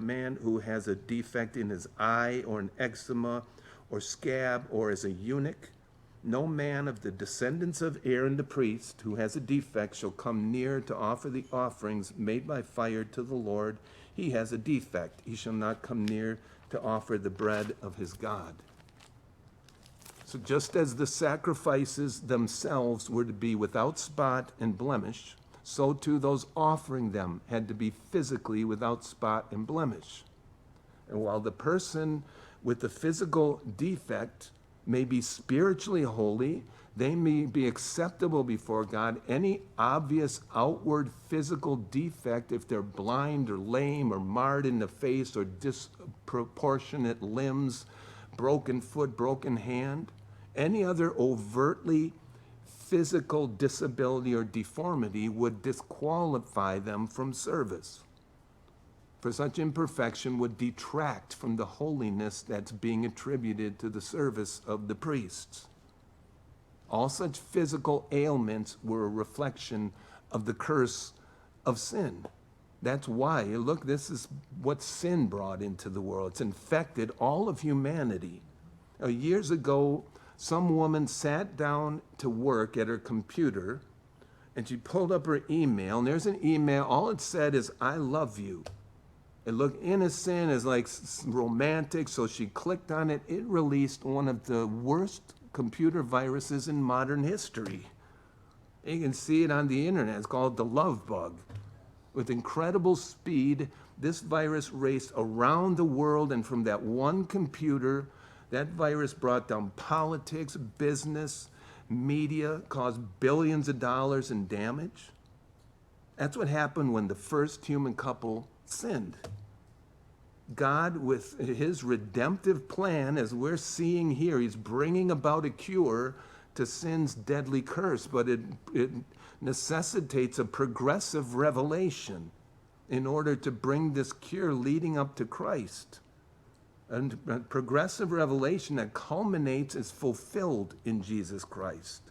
man who has a defect in his eye or an eczema or scab or as a eunuch. No man of the descendants of Aaron the priest who has a defect shall come near to offer the offerings made by fire to the Lord. He has a defect. He shall not come near to offer the bread of his God. So just as the sacrifices themselves were to be without spot and blemish, so too those offering them had to be physically without spot and blemish. And while the person with the physical defect may be spiritually holy, they may be acceptable before God. Any obvious outward physical defect, if they're blind or lame or marred in the face or disproportionate limbs, broken foot, broken hand, any other overtly physical disability or deformity would disqualify them from service. For such imperfection would detract from the holiness that's being attributed to the service of the priests. All such physical ailments were a reflection of the curse of sin. That's why, look, this is what sin brought into the world. It's infected all of humanity. Years ago, some woman sat down to work at her computer, and she pulled up her email, and there's an email. All it said is, "I love you." It looked innocent, as like romantic, so she clicked on it. It released one of the worst computer viruses in modern history. You can see it on the internet. It's called the love bug. With incredible speed, this virus raced around the world, and from that one computer, that virus brought down politics, business, media, caused billions of dollars in damage. That's what happened when the first human couple sinned. God, with his redemptive plan, as we're seeing here, he's bringing about a cure to sin's deadly curse, but it necessitates a progressive revelation in order to bring this cure leading up to Christ. And a progressive revelation that culminates is fulfilled in Jesus Christ.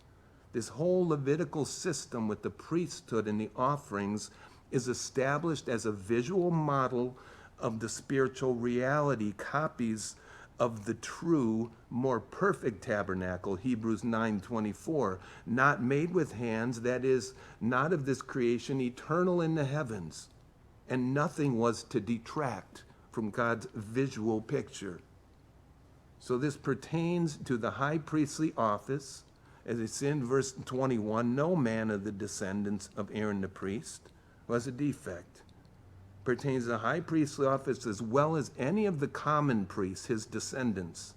This whole Levitical system with the priesthood and the offerings is established as a visual model of the spiritual reality, copies of the true, more perfect tabernacle, Hebrews 9:24, not made with hands, that is, not of this creation, eternal in the heavens. And nothing was to detract from God's visual picture. So this pertains to the high priestly office, as it's in verse 21, no man of the descendants of Aaron the priest was a defect. Pertains to the high priestly office as well as any of the common priests, his descendants.